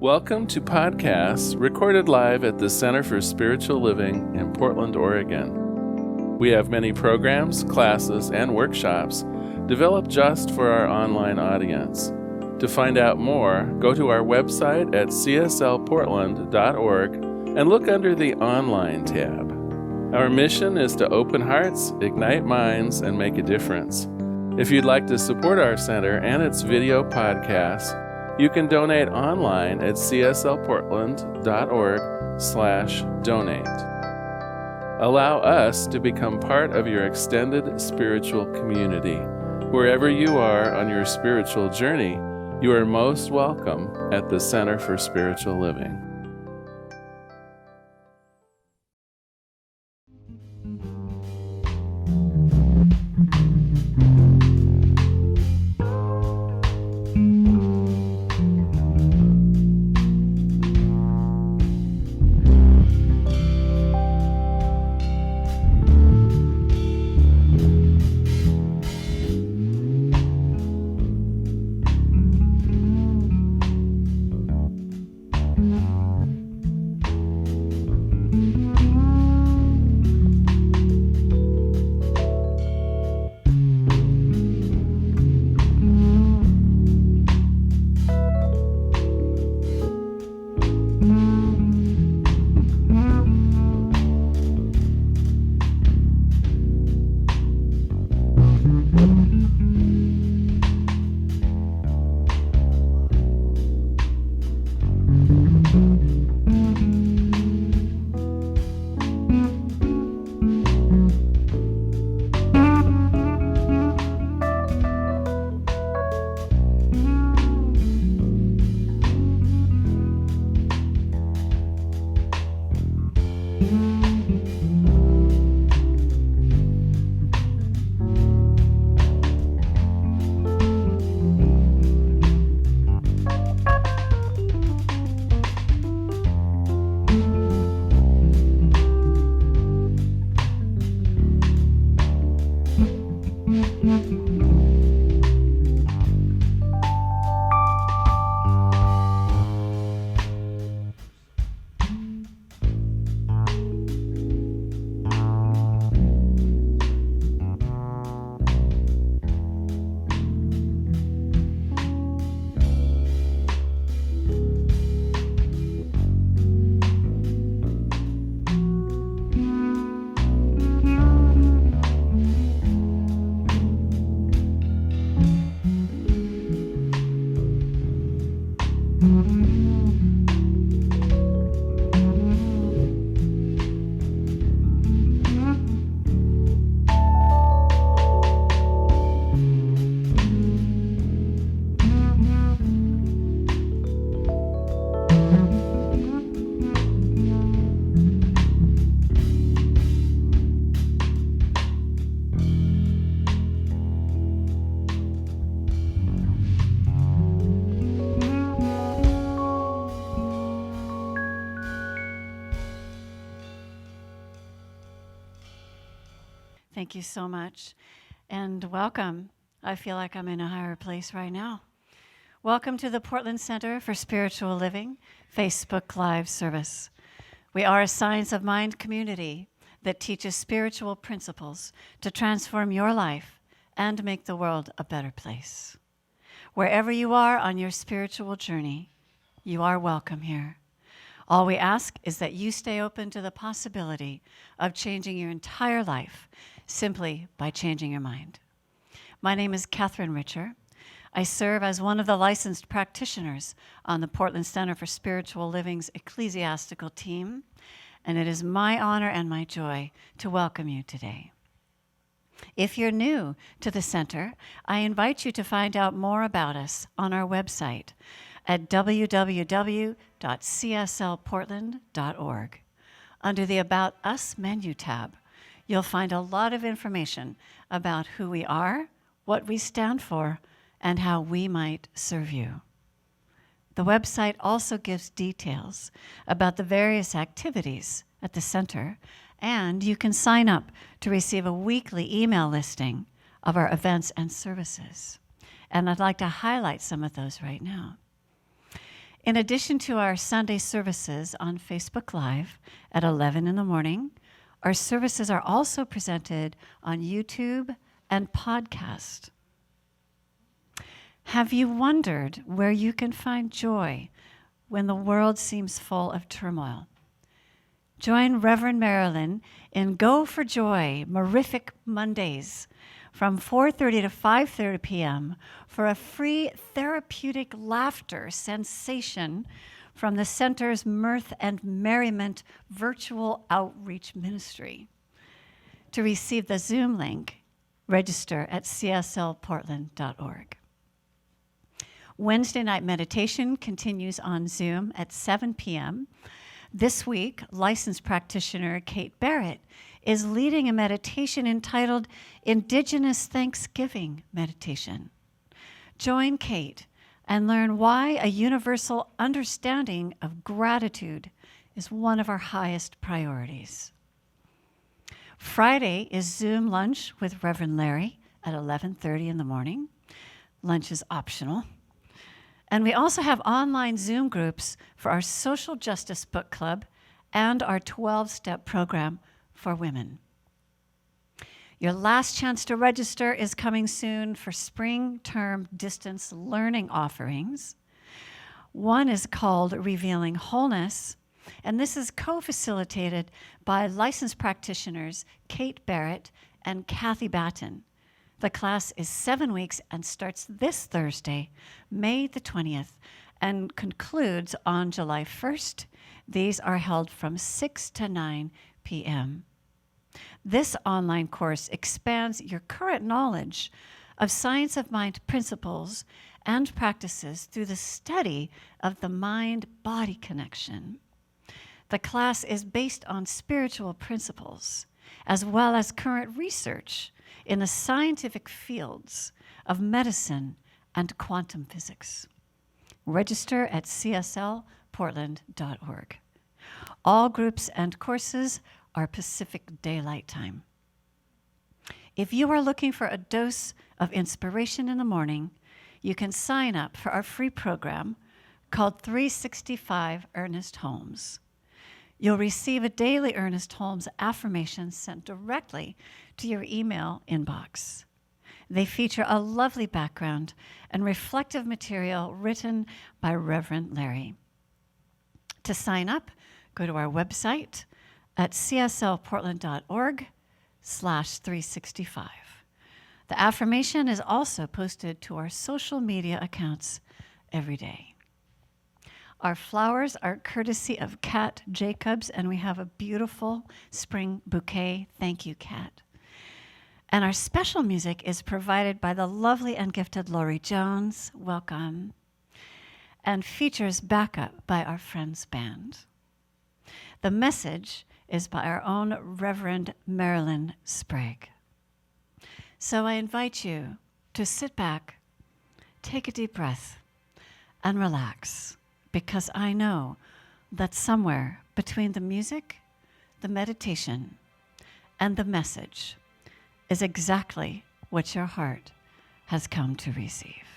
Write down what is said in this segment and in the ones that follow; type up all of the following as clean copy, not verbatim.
Welcome to podcasts recorded live at the Center for Spiritual Living in Portland, Oregon. We have many programs, classes, and workshops developed just for our online audience. To find out more, go to our website at cslportland.org and look under the Online tab. Our mission is to open hearts, ignite minds, and make a difference. If you'd like to support our center and its video podcasts, you can donate online at cslportland.org/donate. Allow us to become part of your extended spiritual community. Wherever you are on your spiritual journey, you are most welcome at the Center for Spiritual Living. Thank you so much, and welcome. I feel like I'm in a higher place right now. Welcome to the Portland Center for Spiritual Living Facebook Live service. We are a science of mind community that teaches spiritual principles to transform your life and make the world a better place. Wherever you are on your spiritual journey, you are welcome here. All we ask is that you stay open to the possibility of changing your entire life simply by changing your mind. My name is Catherine Richer. I serve as one of the licensed practitioners on the Portland Center for Spiritual Living's ecclesiastical team, and it is my honor and my joy to welcome you today. If you're new to the center, I invite you to find out more about us on our website at www.cslportland.org. Under the About Us menu tab, you'll find a lot of information about who we are, what we stand for, and how we might serve you. The website also gives details about the various activities at the center, and you can sign up to receive a weekly email listing of our events and services. And I'd like to highlight some of those right now. In addition to our Sunday services on Facebook Live at 11 in the morning, our services are also presented on YouTube and podcast. Have you wondered where you can find joy when the world seems full of turmoil? Join Reverend Marilyn in Go for Joy, Mirific Mondays from 4:30 to 5:30 p.m. for a free therapeutic laughter sensation from the Center's Mirth and Merriment virtual outreach ministry. To receive the Zoom link, register at cslportland.org. Wednesday night meditation continues on Zoom at 7 p.m. This week, licensed practitioner Kate Barrett is leading a meditation entitled Indigenous Thanksgiving Meditation. Join Kate and learn why a universal understanding of gratitude is one of our highest priorities. Friday is Zoom lunch with Reverend Larry at 11:30 in the morning. Lunch is optional. And we also have online Zoom groups for our Social Justice Book Club and our 12-step program for women. Your last chance to register is coming soon for spring term distance learning offerings. One is called Revealing Wholeness, and this is co-facilitated by licensed practitioners Kate Barrett and Kathy Batten. The class is 7 weeks and starts this Thursday, May the 20th, and concludes on July 1st. These are held from 6 to 9 p.m. This online course expands your current knowledge of science of mind principles and practices through the study of the mind-body connection. The class is based on spiritual principles, as well as current research in the scientific fields of medicine and quantum physics. Register at cslportland.org. All groups and courses are Pacific Daylight Time. If you are looking for a dose of inspiration in the morning, you can sign up for our free program called 365 Ernest Holmes. You'll receive a daily Ernest Holmes affirmation sent directly to your email inbox. They feature a lovely background and reflective material written by Reverend Larry. To sign up, go to our website at cslportland.org/365. The affirmation is also posted to our social media accounts every day. Our flowers are courtesy of Kat Jacobs, and we have a beautiful spring bouquet. Thank you, Kat. And our special music is provided by the lovely and gifted Lauri Jones. Welcome. And features backup by our Friends Band. The message is by our own Reverend Marilyn Sprague. So I invite you to sit back, take a deep breath, and relax, because I know that somewhere between the music, the meditation, and the message is exactly what your heart has come to receive.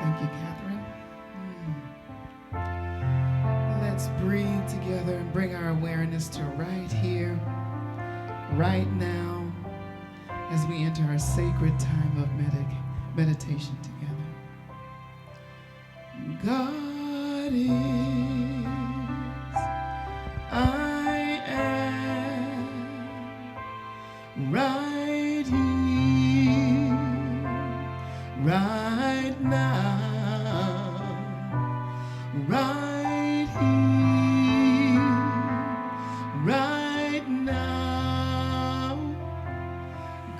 Thank you, Catherine. Let's breathe together and bring our awareness to right here, right now, as we enter our sacred time of meditation together. God is, I am, right here, right now, right here, right now.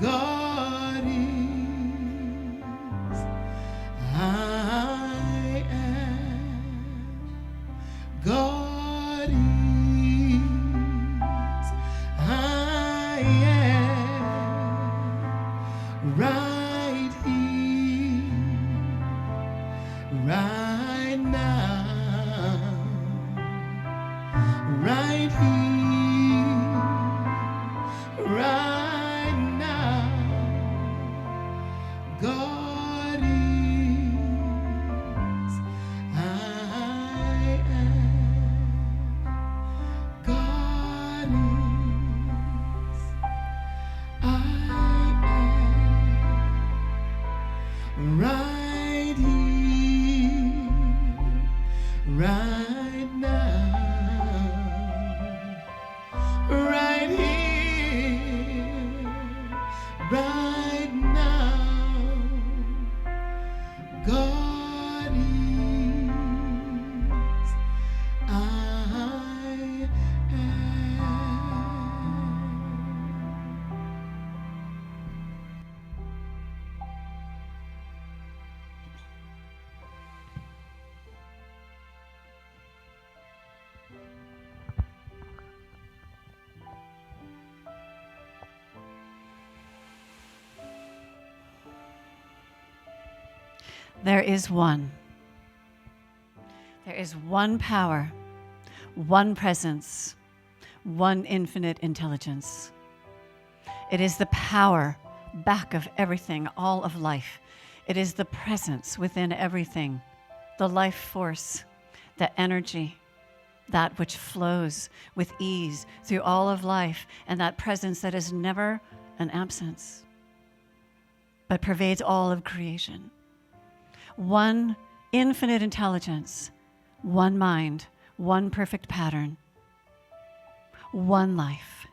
God is, I am. right now, right here, right now. God is, I am. God is, I am. Right here, right now, right here, right now. God is, I am. There is one. There is one power, one presence, one infinite intelligence. It is the power back of everything, all of life. It is the presence within everything, the life force, the energy, that which flows with ease through all of life, and that presence that is never an absence, but pervades all of creation. One infinite intelligence, one mind, one perfect pattern, one life.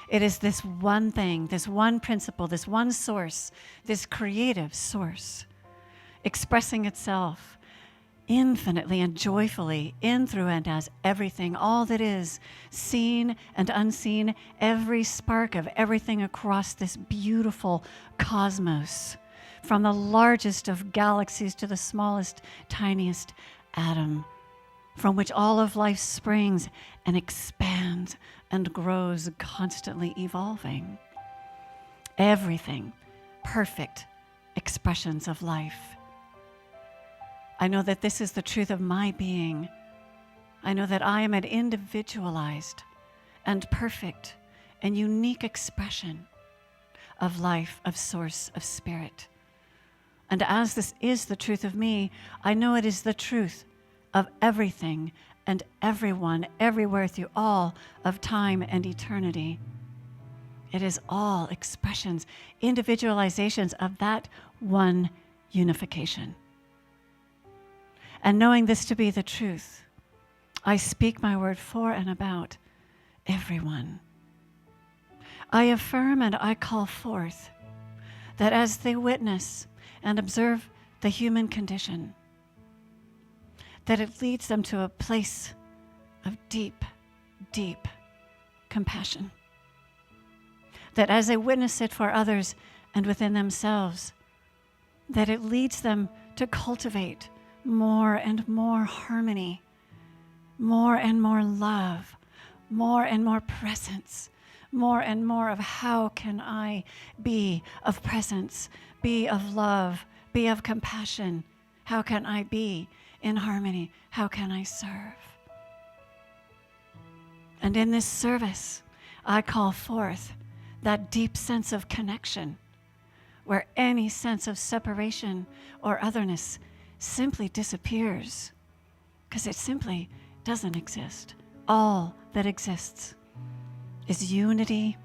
It is this one thing, this one principle, this one source, this creative source, expressing itself infinitely and joyfully in, through, and as everything, all that is, seen and unseen, every spark of everything across this beautiful cosmos, from the largest of galaxies to the smallest, tiniest atom, from which all of life springs and expands and grows, constantly evolving. Everything, perfect expressions of life. I know that this is the truth of my being. I know that I am an individualized and perfect and unique expression of life, of source, of spirit. And as this is the truth of me, I know it is the truth of everything and everyone, everywhere, through all of time and eternity. It is all expressions, individualizations of that one unification. And knowing this to be the truth, I speak my word for and about everyone. I affirm and I call forth that as they witness and observe the human condition, that it leads them to a place of deep, deep compassion. That as they witness it for others and within themselves, that it leads them to cultivate more and more harmony, more and more love, more and more presence, more and more of how can I be of presence, be of love, be of compassion. How can I be in harmony? How can I serve? And in this service, I call forth that deep sense of connection, where any sense of separation or otherness simply disappears, because it simply doesn't exist. All that exists is unity,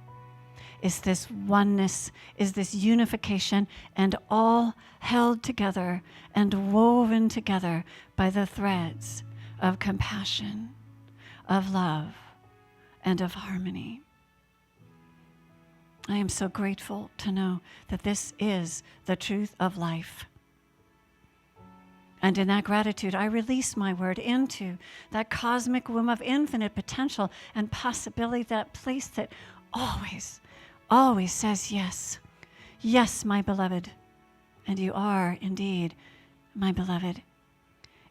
is this oneness, is this unification, and all held together and woven together by the threads of compassion, of love, and of harmony. I am so grateful to know that this is the truth of life. And in that gratitude, I release my word into that cosmic womb of infinite potential and possibility, that place that always, always says yes. Yes, my beloved. And you are indeed my beloved.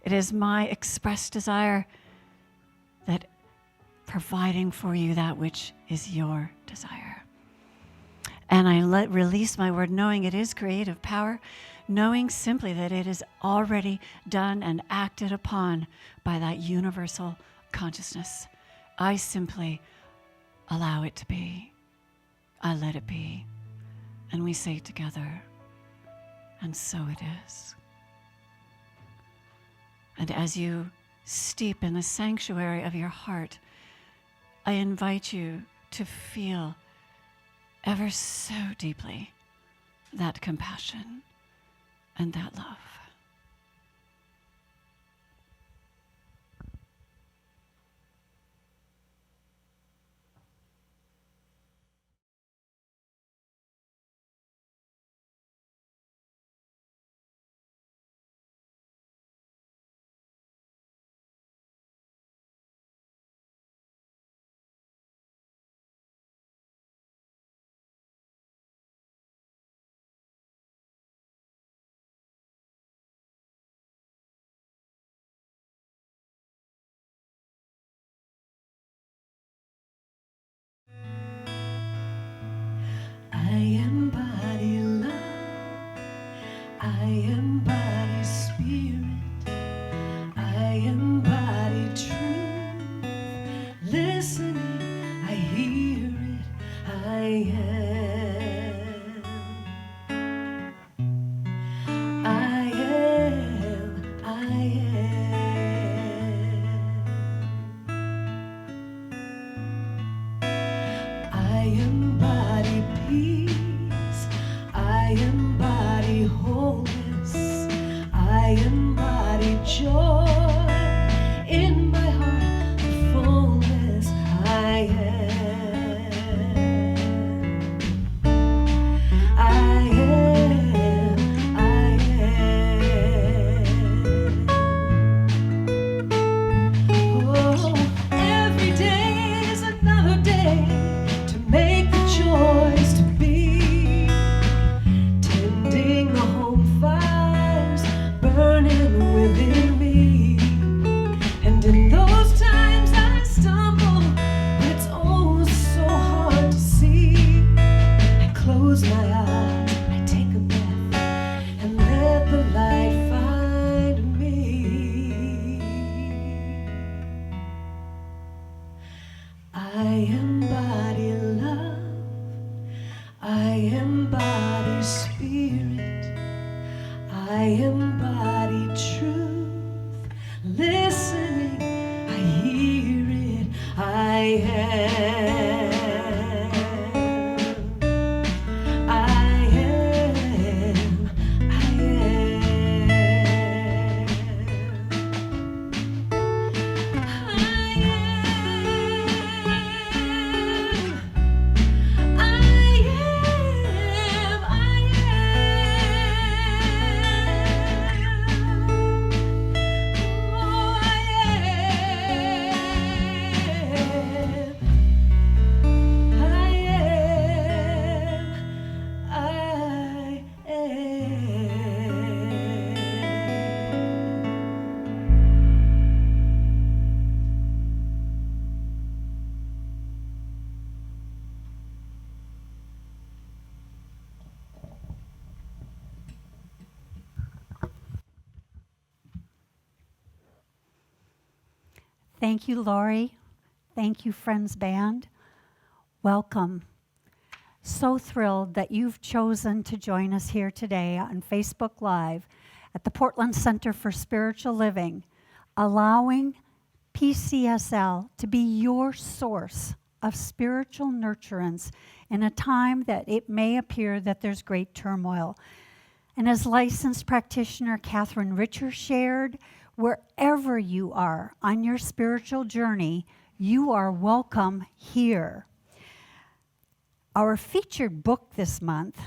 It is my express desire that providing for you that which is your desire. And I release my word knowing it is creative power, knowing simply that it is already done and acted upon by that universal consciousness. I simply allow it to be. I let it be. And we say together, and so it is. And as you steep in the sanctuary of your heart, I invite you to feel ever so deeply that compassion and that love. I embody love, I embody spirit, I embody truth. Listening, I hear it, I am. I am, I am. I embody peace, I embody wholeness, I embody joy in my heart, the fullness I am. I am, I am. Oh, every day is another day to make the choice to be, tending the home fires burning within me. And in those times I stumble, but it's oh so hard to see. I close my eyes, I take a breath, and let the light find me. I embody love, I embody spirit, I embody truth. Listening, I hear it, I am. I am, I Thank you, Lauri. Thank you, Friends Band. Welcome. So thrilled that you've chosen to join us here today on Facebook Live at the Portland Center for Spiritual Living, allowing PCSL to be your source of spiritual nurturance in a time that it may appear that there's great turmoil. And as licensed practitioner Catherine Richer shared, wherever you are on your spiritual journey, you are welcome here. Our featured book this month,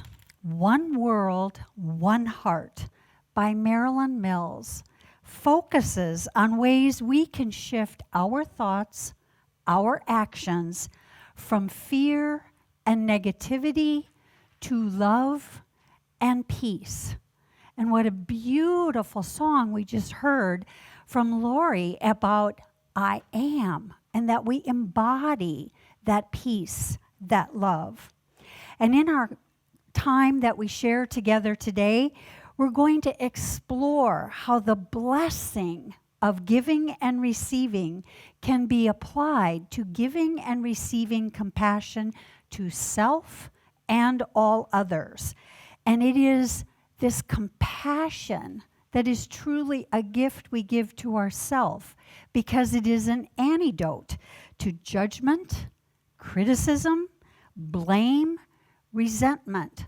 One World, One Heart, by Marilyn Mills, focuses on ways we can shift our thoughts, our actions from fear and negativity to love and peace. And what a beautiful song we just heard from Lauri about I am, and that we embody that peace, that love. And in our time that we share together today, we're going to explore how the blessing of giving and receiving can be applied to giving and receiving compassion to self and all others. And it is this compassion that is truly a gift we give to ourselves, because it is an antidote to judgment, criticism, blame, resentment.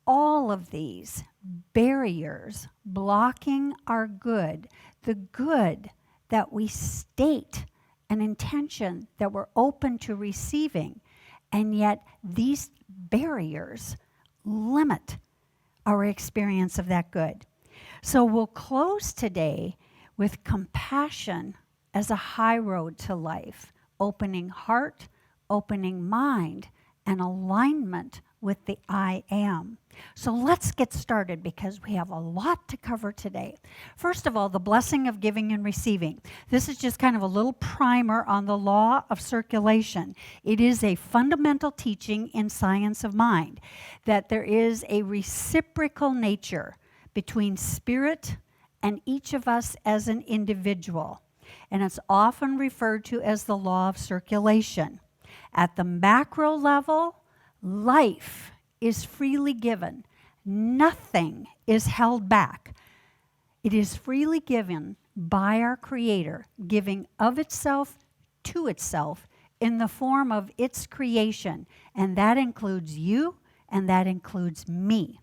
All of these barriers blocking our good, the good that we state an intention that we're open to receiving, and yet these barriers limit our experience of that good. So we'll close today with compassion as a high road to life, opening heart, opening mind, and alignment with the I am. So let's get started, because we have a lot to cover today. First of all, the blessing of giving and receiving. This is just kind of a little primer on the law of circulation. It is a fundamental teaching in science of mind that there is a reciprocal nature between spirit and each of us as an individual. And it's often referred to as the law of circulation. At the macro level, life is freely given. Nothing is held back. It is freely given by our Creator, giving of itself to itself in the form of its creation. And that includes you, and that includes me.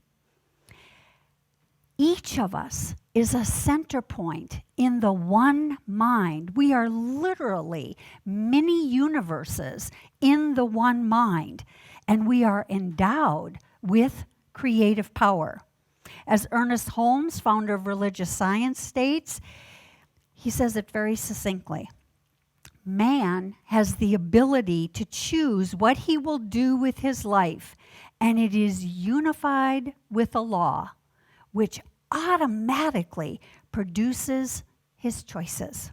Each of us is a center point in the one mind. We are literally mini universes in the one mind, and we are endowed with creative power. As Ernest Holmes, founder of religious science, states, he says it very succinctly: man has the ability to choose what he will do with his life, and it is unified with a law which automatically produces his choices.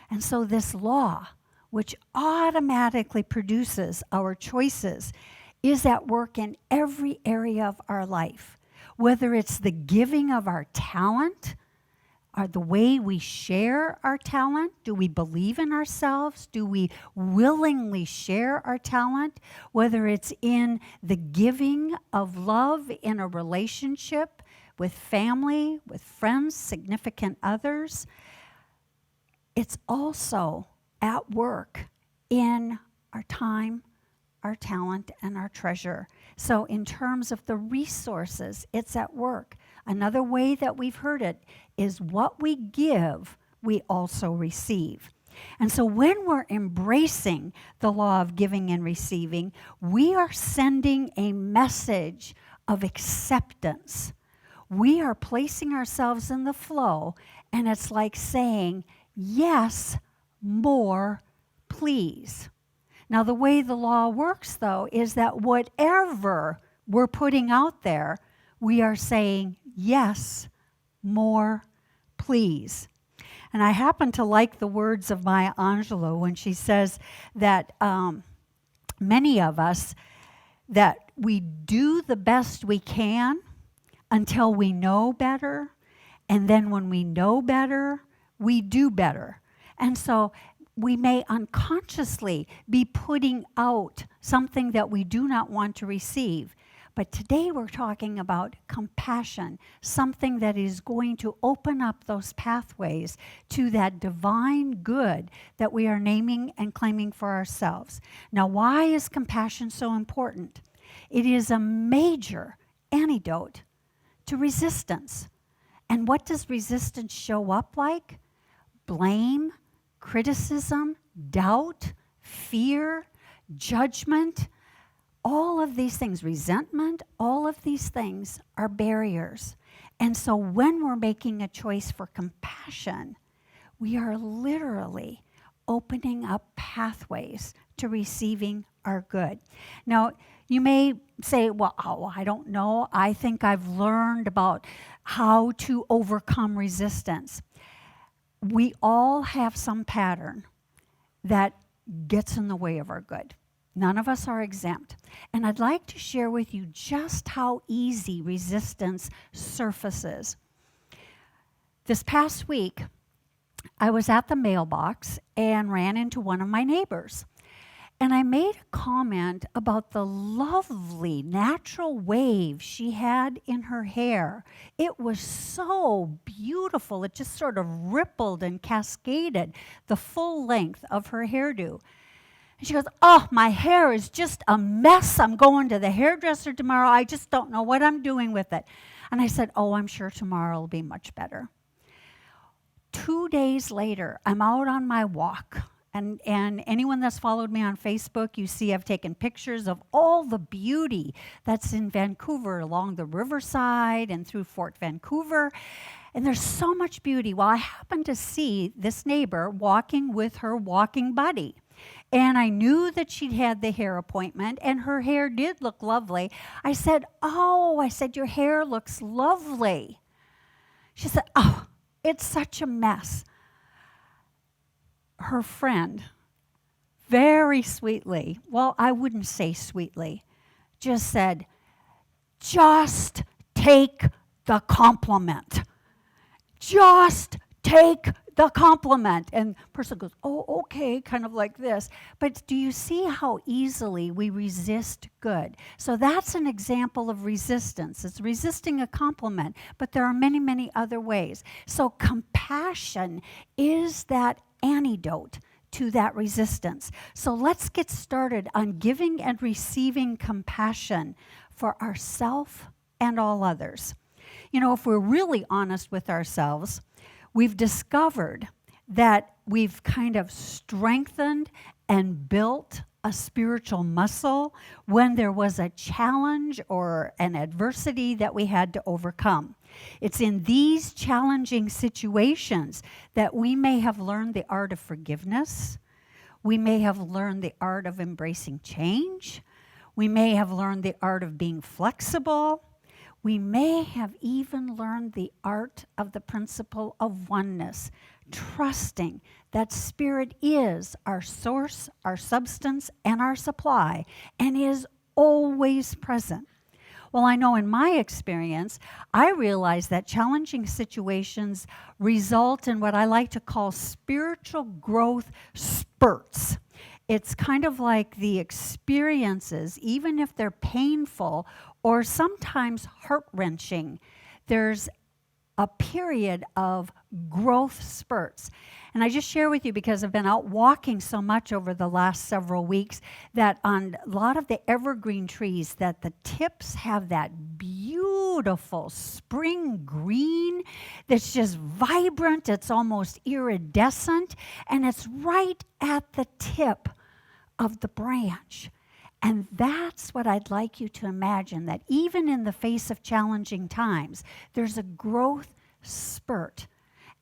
And so this law, which automatically produces our choices, is at work in every area of our life. Whether it's the giving of our talent, or the way we share our talent. Do we believe in ourselves? Do we willingly share our talent? Whether it's in the giving of love in a relationship, with family, with friends, significant others. It's also at work in our time, our talent, and our treasure. So in terms of the resources, it's at work. Another way that we've heard it is what we give, we also receive. And so when we're embracing the law of giving and receiving, we are sending a message of acceptance. We are placing ourselves in the flow, and it's like saying, yes, more, please. Now, the way the law works, though, is that whatever we're putting out there, we are saying, yes, more, please. And I happen to like the words of Maya Angelou when she says that many of us, that we do the best we can until we know better, and then when we know better, we do better. And so we may unconsciously be putting out something that we do not want to receive. But today we're talking about compassion, something that is going to open up those pathways to that divine good that we are naming and claiming for ourselves. Now, why is compassion so important? It is a major antidote to resistance. And what does resistance show up like? Blame, criticism, doubt, fear, judgment. All of these things, resentment, all of these things are barriers. And so when we're making a choice for compassion, we are literally opening up pathways to receiving our good. Now, you may say, well, I don't know. I think I've learned about how to overcome resistance. We all have some pattern that gets in the way of our good. None of us are exempt. And I'd like to share with you just how easy resistance surfaces. This past week, I was at the mailbox and ran into one of my neighbors. And I made a comment about the lovely natural wave she had in her hair. It was so beautiful. It just sort of rippled and cascaded the full length of her hairdo. And she goes, "Oh, my hair is just a mess. I'm going to the hairdresser tomorrow. I just don't know what I'm doing with it." And I said, "Oh, I'm sure tomorrow will be much better." 2 days later, I'm out on my walk. And anyone that's followed me on Facebook, you see I've taken pictures of all the beauty that's in Vancouver along the riverside and through Fort Vancouver. And there's so much beauty. Well, I happened to see this neighbor walking with her walking buddy. And I knew that she'd had the hair appointment, and her hair did look lovely. I said, "Oh," "your hair looks lovely." She said, "Oh, it's such a mess." Her friend, very sweetly, well, I wouldn't say sweetly, just said, "Just take the compliment. Just take the compliment." And the person goes, "Oh, okay," kind of like this. But do you see how easily we resist good? So that's an example of resistance. It's resisting a compliment, but there are many, many other ways. So compassion is that antidote to that resistance. So let's get started on giving and receiving compassion for ourselves and all others. You know, if we're really honest with ourselves, we've discovered that we've kind of strengthened and built a spiritual muscle when there was a challenge or an adversity that we had to overcome. It's in these challenging situations that we may have learned the art of forgiveness. We may have learned the art of embracing change. We may have learned the art of being flexible. We may have even learned the art of the principle of oneness, trusting that Spirit is our source, our substance, and our supply, and is always present. Well, I know in my experience, I realize that challenging situations result in what I like to call spiritual growth spurts. It's kind of like the experiences, even if they're painful or sometimes heart-wrenching, there's a period of growth spurts. And I just share with you because I've been out walking so much over the last several weeks that on a lot of the evergreen trees that the tips have that beautiful spring green that's just vibrant, it's almost iridescent, and it's right at the tip of the branch. And that's what I'd like you to imagine, that even in the face of challenging times, there's a growth spurt.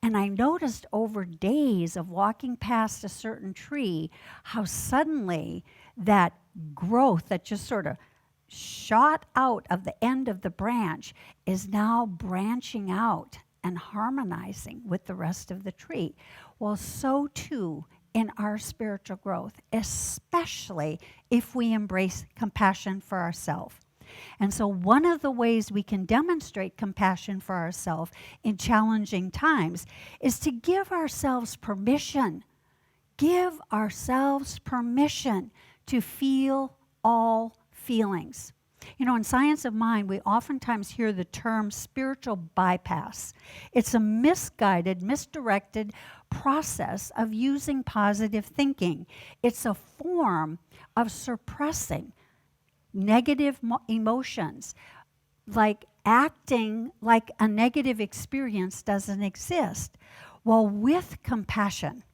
And I noticed over days of walking past a certain tree, how suddenly that growth that just sort of shot out of the end of the branch is now branching out and harmonizing with the rest of the tree. Well, so too in our spiritual growth, especially if we embrace compassion for ourselves. And so one of the ways we can demonstrate compassion for ourselves in challenging times is to give ourselves permission. Give ourselves permission to feel all feelings. You know, in Science of Mind, we oftentimes hear the term spiritual bypass. It's a misguided, misdirected process of using positive thinking. It's a form of suppressing negative emotions, like acting like a negative experience doesn't exist. Well, with compassion,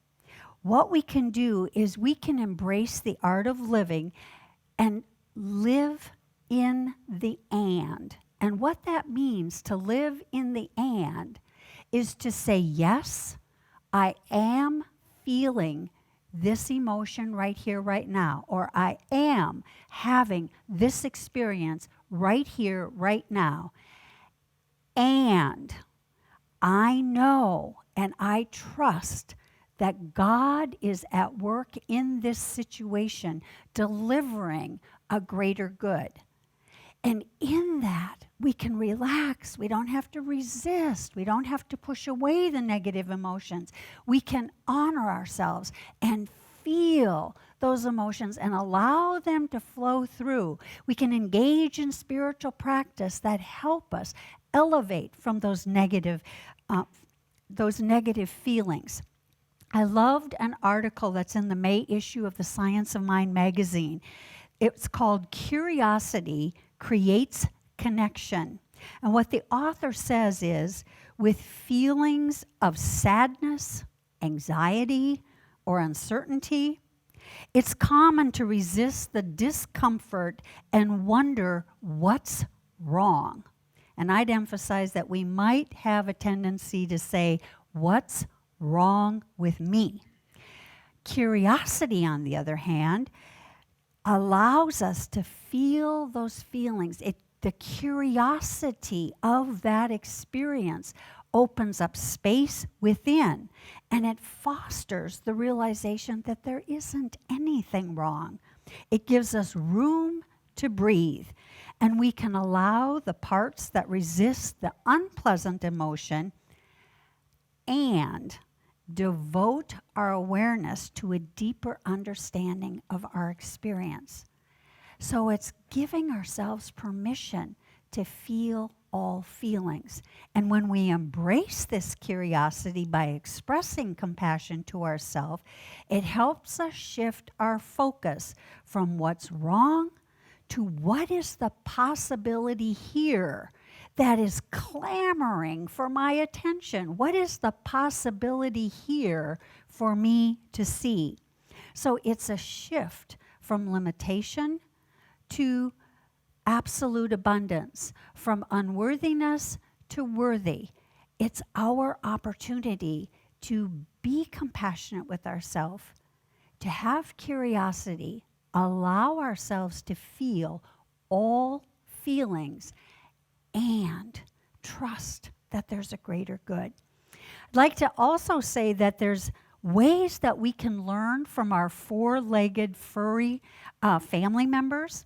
what we can do is we can embrace the art of living and live in the and. And what that means to live in the and is to say, yes, I am feeling this emotion right here, right now, or I am having this experience right here, right now. And I know and I trust that God is at work in this situation, delivering a greater good. And in that, we can relax. We don't have to resist. We don't have to push away the negative emotions. We can honor ourselves and feel those emotions and allow them to flow through. We can engage in spiritual practice that help us elevate from those negative feelings. I loved an article that's in the May issue of the Science of Mind magazine. It's called Curiosity Creates Connection. And what the author says is, with feelings of sadness, anxiety, or uncertainty, it's common to resist the discomfort and wonder what's wrong. And I'd emphasize that we might have a tendency to say, what's wrong with me? Curiosity, on the other hand, allows us to feel those feelings. The curiosity of that experience opens up space within, and it fosters the realization that there isn't anything wrong. It gives us room to breathe, and we can allow the parts that resist the unpleasant emotion and devote our awareness to a deeper understanding of our experience. So it's giving ourselves permission to feel all feelings. And when we embrace this curiosity by expressing compassion to ourselves, it helps us shift our focus from what's wrong to what is the possibility here that is clamoring for my attention. What is the possibility here for me to see? So it's a shift from limitation to absolute abundance, from unworthiness to worthy. It's our opportunity to be compassionate with ourselves, to have curiosity, allow ourselves to feel all feelings, and trust that there's a greater good. I'd like to also say that there's ways that we can learn from our four-legged furry family members.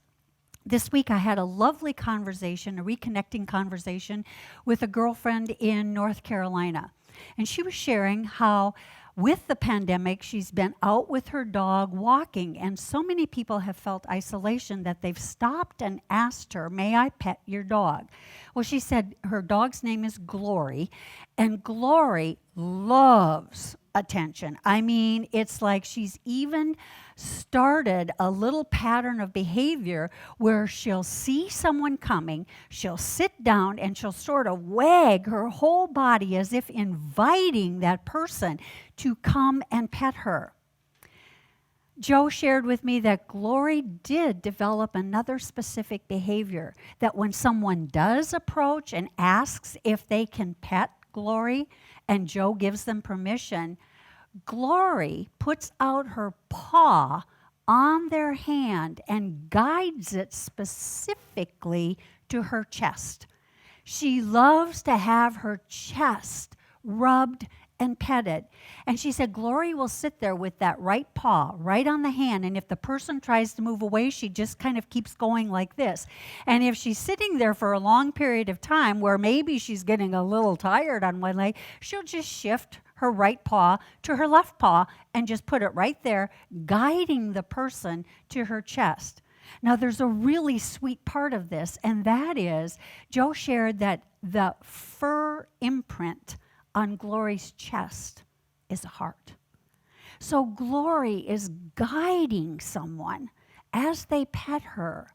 This week I had a lovely conversation, a reconnecting conversation with a girlfriend in North Carolina. And she was sharing how with the pandemic, she's been out with her dog walking, and so many people have felt isolation that they've stopped and asked her, "May I pet your dog?" Well, she said her dog's name is Glory, and Glory loves attention. I mean, it's like she's even started a little pattern of behavior where she'll see someone coming, she'll sit down, and she'll sort of wag her whole body as if inviting that person to come and pet her. Joe shared with me that Glory did develop another specific behavior, that when someone does approach and asks if they can pet Glory, and Joe gives them permission, Glory puts out her paw on their hand and guides it specifically to her chest. She loves to have her chest rubbed and petted. And she said Glory will sit there with that right paw right on the hand, and if the person tries to move away, she just kind of keeps going like this. And if she's sitting there for a long period of time where maybe she's getting a little tired on one leg, she'll just shift her right paw to her left paw and just put it right there, guiding the person to her chest. Now, there's a really sweet part of this, and that is Joe shared that the fur imprint on Glory's chest is a heart. So Glory is guiding someone as they pet her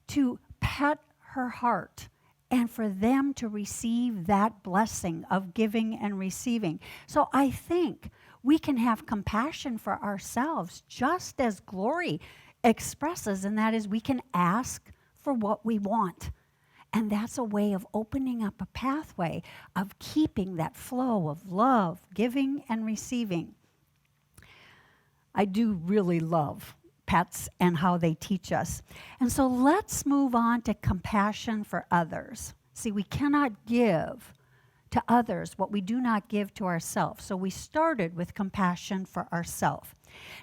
to pet her heart and for them to receive that blessing of giving and receiving. So I think we can have compassion for ourselves just as Glory expresses, and that is we can ask for what we want. And that's a way of opening up a pathway of keeping that flow of love, giving and receiving. I do really love pets and how they teach us. And so let's move on to compassion for others. See, we cannot give to others what we do not give to ourselves. So we started with compassion for ourselves.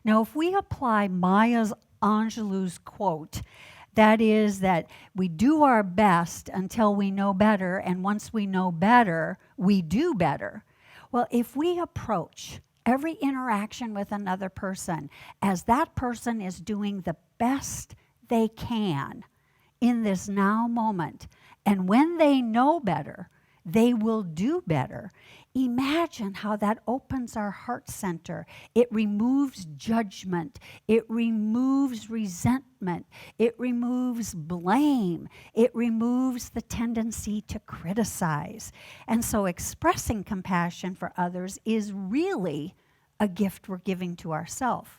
Now, if we apply Maya Angelou's quote, that is that we do our best until we know better, and once we know better, we do better. Well, if we approach every interaction with another person as that person is doing the best they can in this now moment, and when they know better, they will do better. Imagine how that opens our heart center. It removes judgment. It removes resentment. It removes blame. It removes the tendency to criticize. And so expressing compassion for others is really a gift we're giving to ourselves.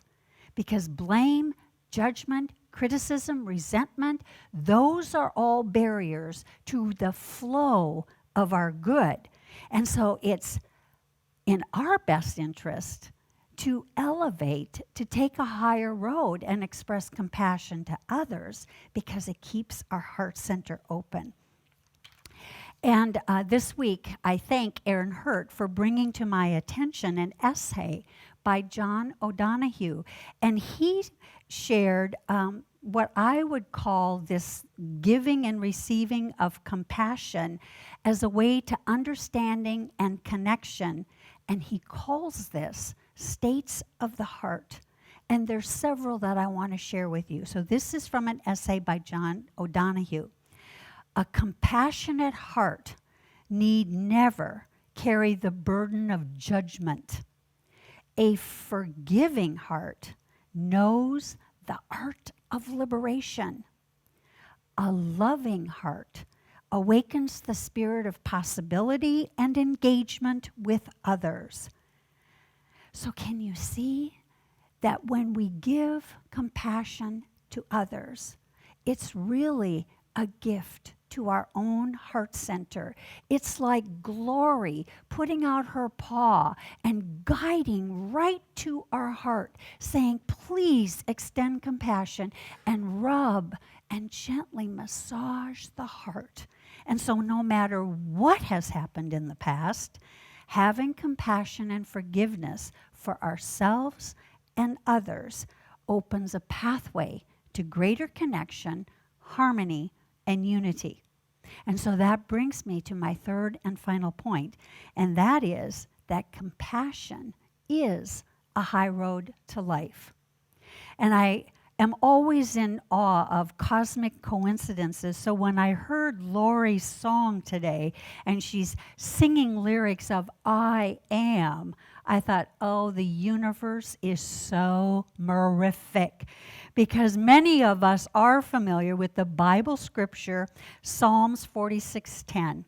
Because blame, judgment, criticism, resentment, those are all barriers to the flow of our good. And so it's in our best interest to elevate, to take a higher road and express compassion to others, because it keeps our heart center open. And this week, I thank Aaron Hurt for bringing to my attention an essay by John O'Donohue. And he shared what I would call this giving and receiving of compassion as a way to understanding and connection. And he calls this states of the heart. And there's several that I want to share with you. So this is from an essay by John O'Donohue. A compassionate heart need never carry the burden of judgment. A forgiving heart knows the art of liberation. A loving heart awakens the spirit of possibility and engagement with others. So can you see that when we give compassion to others, it's really a gift to our own heart center. It's like Glory putting out her paw and guiding right to our heart, saying, please extend compassion and rub and gently massage the heart. And so no matter what has happened in the past, having compassion and forgiveness for ourselves and others opens a pathway to greater connection, harmony, and unity. And so that brings me to my third and final point, and that is that compassion is a high road to life. And I am always in awe of cosmic coincidences. So when I heard Lauri's song today, and she's singing lyrics of I am, I thought, oh, the universe is so mirific. Because many of us are familiar with the Bible scripture, Psalms 46:10.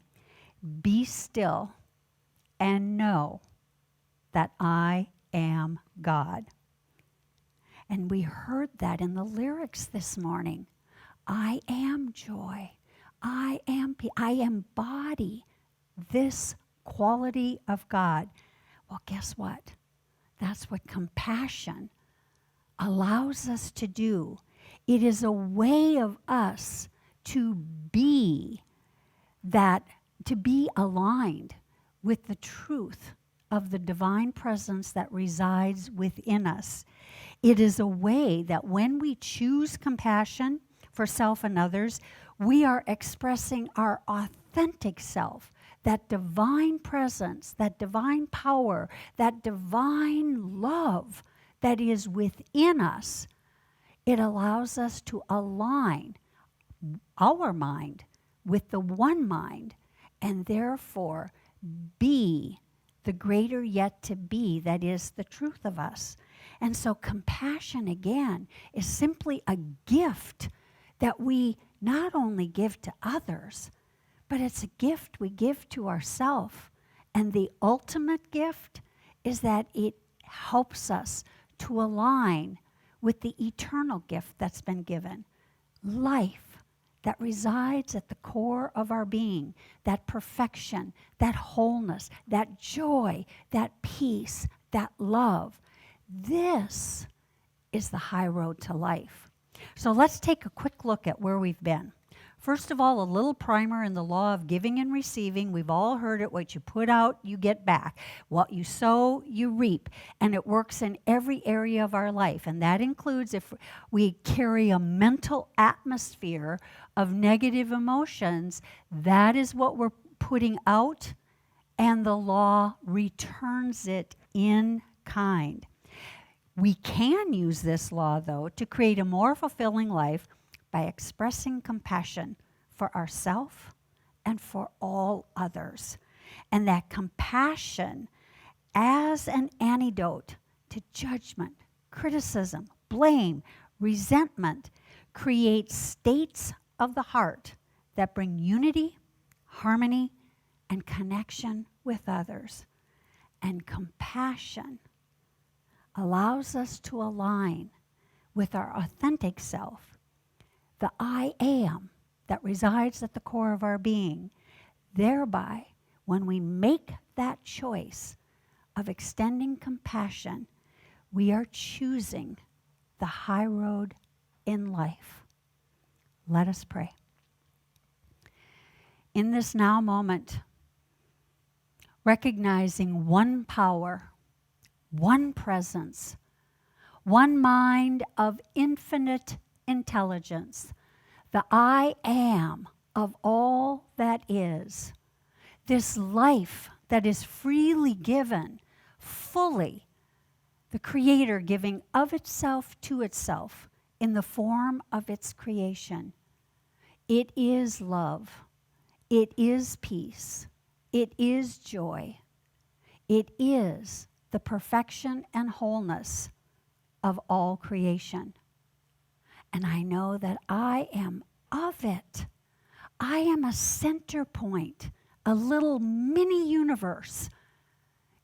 Be still and know that I am God. And we heard that in the lyrics this morning. I am joy. I am peace. I embody this quality of God. Well, guess what? That's what compassion allows us to do. It is a way of us to be that, to be aligned with the truth of the divine presence that resides within us. It is a way that when we choose compassion for self and others, we are expressing our authentic self, that divine presence, that divine power, that divine love that is within us. It allows us to align our mind with the one mind, and therefore be the greater yet to be that is the truth of us. And so compassion, again, is simply a gift that we not only give to others, but it's a gift we give to ourselves. And the ultimate gift is that it helps us to align with the eternal gift that's been given, life that resides at the core of our being, that perfection, that wholeness, that joy, that peace, that love. This is the high road to life. So let's take a quick look at where we've been. First of all, a little primer in the law of giving and receiving. We've all heard it. What you put out, you get back. What you sow, you reap. And it works in every area of our life. And that includes if we carry a mental atmosphere of negative emotions, that is what we're putting out, and the law returns it in kind. We can use this law, though, to create a more fulfilling life by expressing compassion for ourselves and for all others. And that compassion as an antidote to judgment, criticism, blame, resentment creates states of the heart that bring unity, harmony, and connection with others. And compassion allows us to align with our authentic self, the I am that resides at the core of our being. Thereby, when we make that choice of extending compassion, we are choosing the high road in life. Let us pray. In this now moment, recognizing one power, one presence, one mind of infinite intelligence, the I am of all that is, this life that is freely given, fully, the Creator giving of itself to itself in the form of its creation. It is love. It is peace. It is joy. It is the perfection and wholeness of all creation. And I know that I am of it. I am a center point, a little mini universe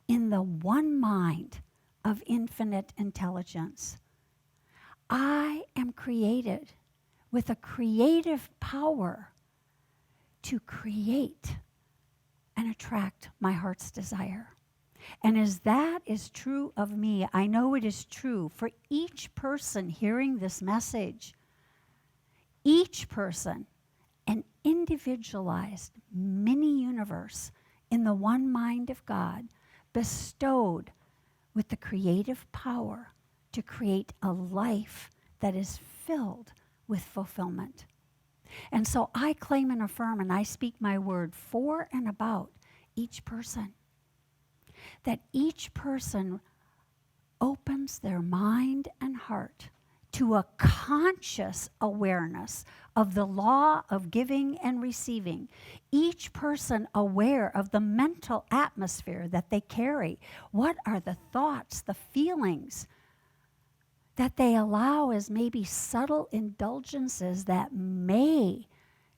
in the one mind of infinite intelligence. I am created with a creative power to create and attract my heart's desire. And as that is true of me, I know it is true for each person hearing this message. Each person, an individualized mini universe in the one mind of God, bestowed with the creative power to create a life that is filled with fulfillment. And so I claim and affirm, and I speak my word for and about each person, that each person opens their mind and heart to a conscious awareness of the law of giving and receiving. Each person aware of the mental atmosphere that they carry. What are the thoughts, the feelings that they allow as maybe subtle indulgences that may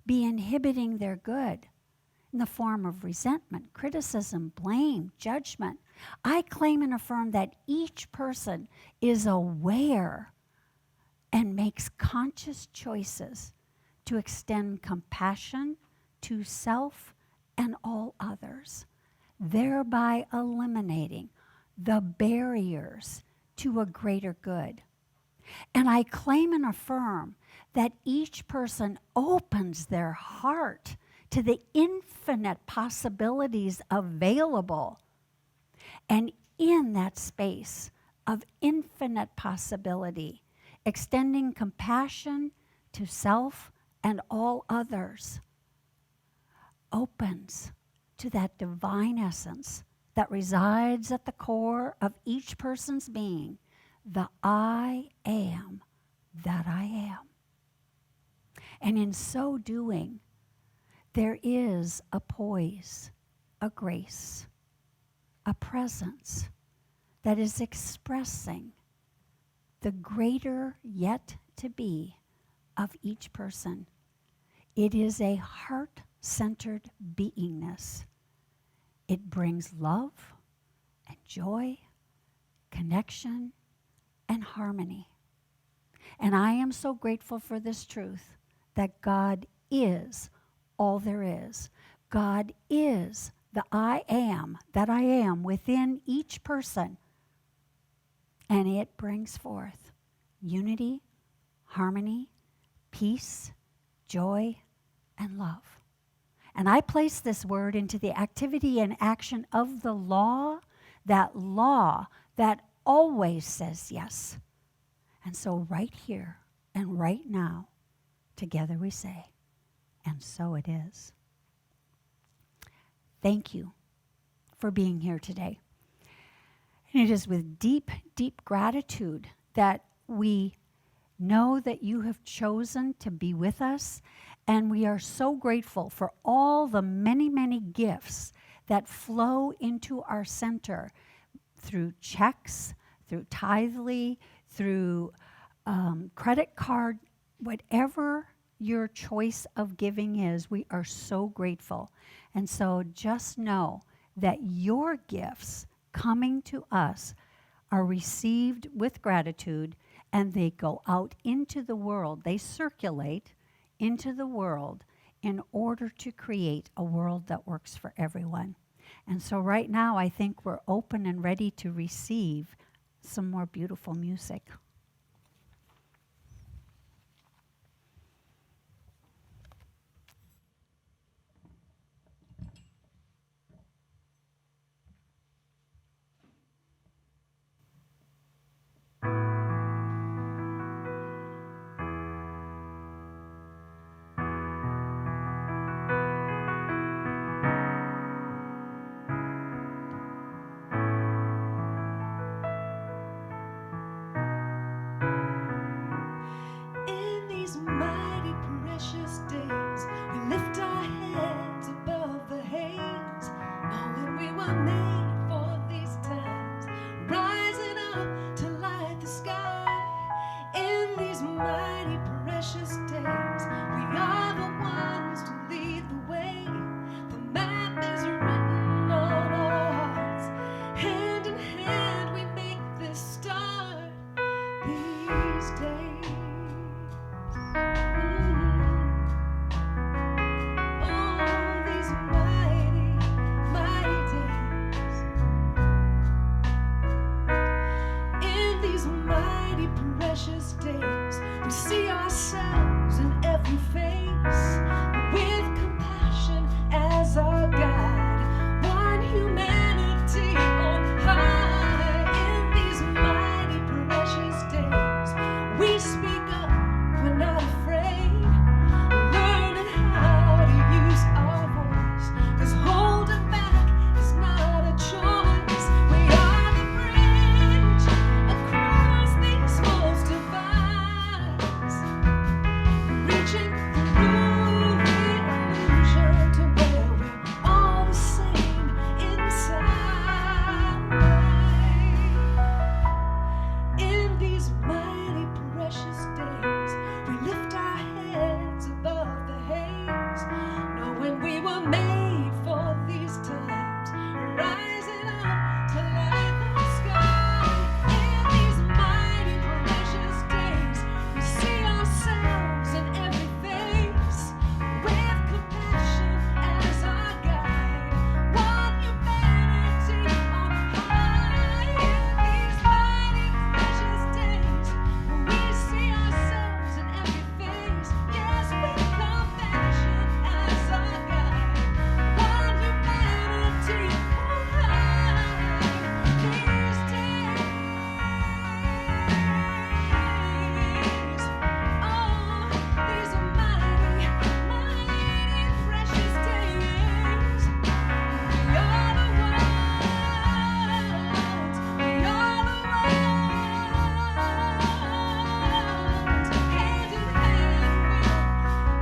be inhibiting their good in the form of resentment, criticism, blame, judgment? I claim and affirm that each person is aware and makes conscious choices to extend compassion to self and all others, thereby eliminating the barriers to a greater good. And I claim and affirm that each person opens their heart to the infinite possibilities available. And in that space of infinite possibility, extending compassion to self and all others opens to that divine essence that resides at the core of each person's being, the I am that I am. And in so doing, there is a poise, a grace, a presence that is expressing the greater yet to be of each person. It is a heart-centered beingness. It brings love and joy, connection, and harmony. And I am so grateful for this truth that God is all there is. God is the I am that I am within each person. And it brings forth unity, harmony, peace, joy, and love. And I place this word into the activity and action of the law that always says yes. And so right here and right now, together we say, and so it is. Thank you for being here today. And it is with deep, deep gratitude that we know that you have chosen to be with us, and we are so grateful for all the many, many gifts that flow into our center through checks, through Tithely, through credit card, whatever your choice of giving is, we are so grateful. And so just know that your gifts coming to us are received with gratitude, and they go out into the world. They circulate into the world in order to create a world that works for everyone. And so right now, I think we're open and ready to receive some more beautiful music. In these mighty precious days, we lift our heads above the haze, knowing we were made for these times, rising up to light the sky. In these mighty precious days, we are the ones to lead the way. The map is written on our hearts. Hand in hand, we make this start these days. Oh, these mighty, mighty days. In these mighty precious days, we see ourselves in every face, with compassion as our guide, one humanity on high. In these mighty precious days, we speak up, we're not afraid, learning how to use our voice, 'cause holding back is not a choice. We are the bridge across these false divides, reaching through the illusion to where we're all the same inside. In these mighty precious days, we lift our heads above the haze, knowing we were made for these times, rising up to light the sky. In these mighty precious days, we see ourselves in every face, with compassion as our guide, one humanity on high. In these mighty precious days, we see ourselves in every face, yes, with compassion as our guide, one humanity on high. These days, oh, these are mighty, mighty precious days. We are the ones, we are the ones, hand in hand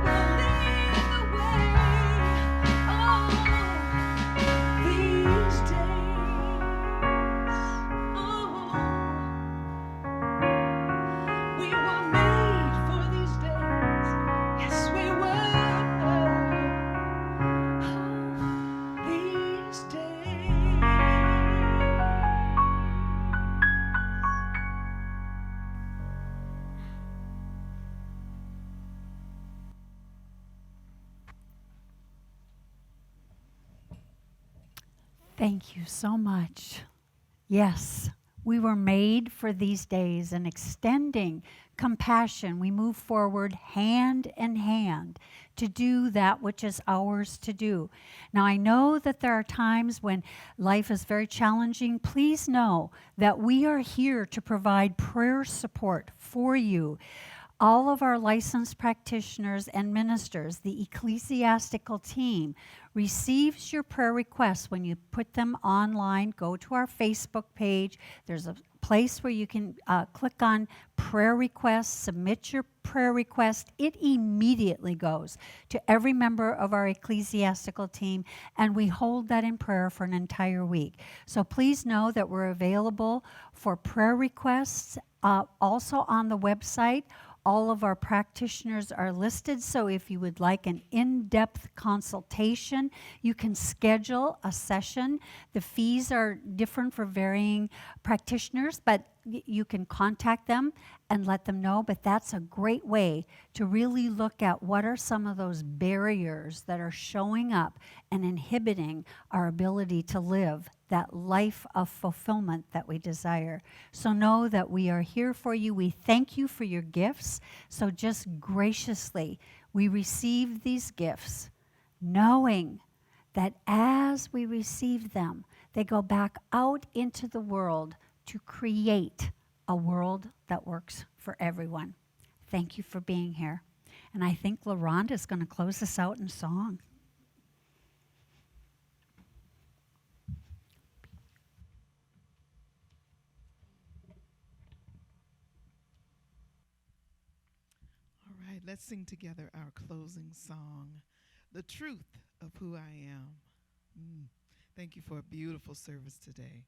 we'll lead the way. Oh, these days, oh, we were made for these days. Yes, we were. These days. Thank you so much. Yes, we were made for these days, and extending compassion, we move forward hand in hand to do that which is ours to do. Now, I know that there are times when life is very challenging. Please know that we are here to provide prayer support for you. All of our licensed practitioners and ministers, the ecclesiastical team, receives your prayer requests when you put them online. Go to our Facebook page. There's a place where you can click on prayer requests, submit your prayer request. It immediately goes to every member of our ecclesiastical team, and we hold that in prayer for an entire week. So please know that we're available for prayer requests. Also on the website, all of our practitioners are listed, so if you would like an in-depth consultation, you can schedule a session. The fees are different for varying practitioners, but you can contact them and let them know. But that's a great way to really look at what are some of those barriers that are showing up and inhibiting our ability to live that life of fulfillment that we desire. So know that we are here for you. We thank you for your gifts. So just graciously, we receive these gifts, knowing that as we receive them, they go back out into the world to create a world that works for everyone. Thank you for being here. And I think LaRhonda is going to close us out in song. Let's sing together our closing song, The Truth of Who I Am. Thank you for a beautiful service today.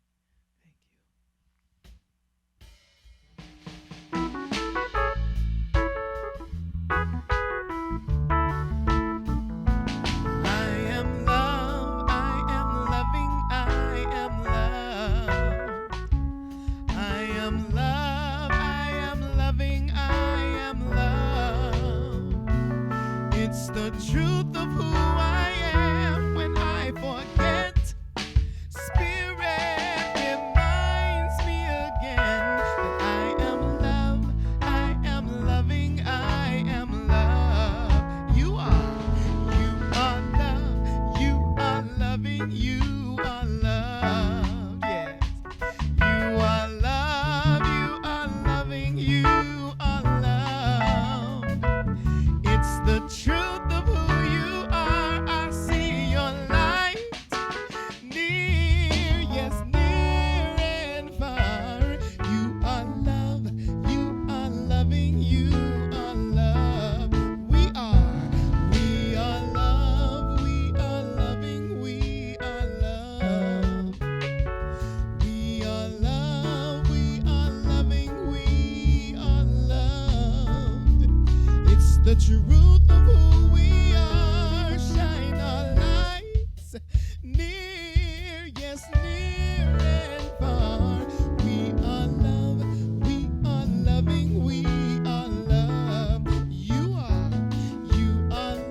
The truth of who I am when I forget. Spirit reminds me again that I am love, I am loving, I am love. You are love, you are loving, you are love. Yes. You are love, you are loving, you are love. It's the truth. The truth of who we are, shine our lights near, yes, near and far. We are love, we are loving, we are love. You are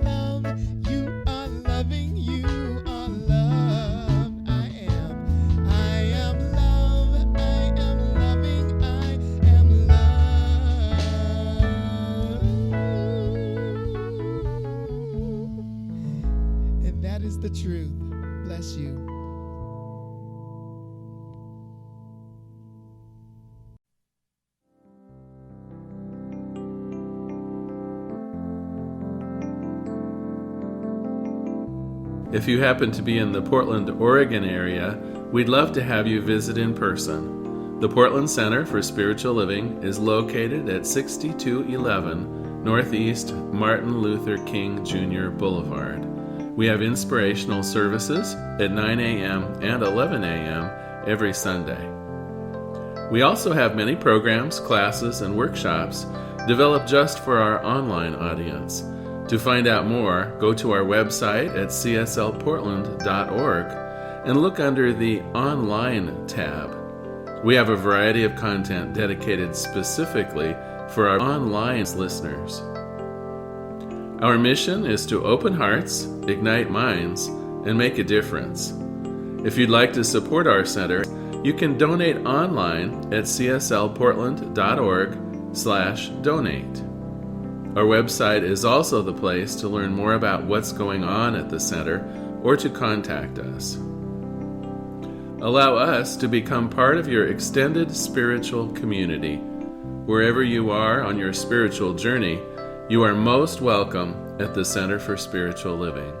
love, you are loving, you are love. I am love, I am loving, I am love. And that is the truth. Bless you. If you happen to be in the Portland, Oregon area, we'd love to have you visit in person. The Portland Center for Spiritual Living is located at 6211 Northeast Martin Luther King Jr. Boulevard. We have inspirational services at 9 a.m. and 11 a.m. every Sunday. We also have many programs, classes, and workshops developed just for our online audience. To find out more, go to our website at cslportland.org and look under the Online tab. We have a variety of content dedicated specifically for our online listeners. Our mission is to open hearts, ignite minds, and make a difference. If you'd like to support our center, you can donate online at cslportland.org Our website is also the place to learn more about what's going on at the center or to contact us. Allow us to become part of your extended spiritual community. Wherever you are on your spiritual journey, you are most welcome at the Center for Spiritual Living.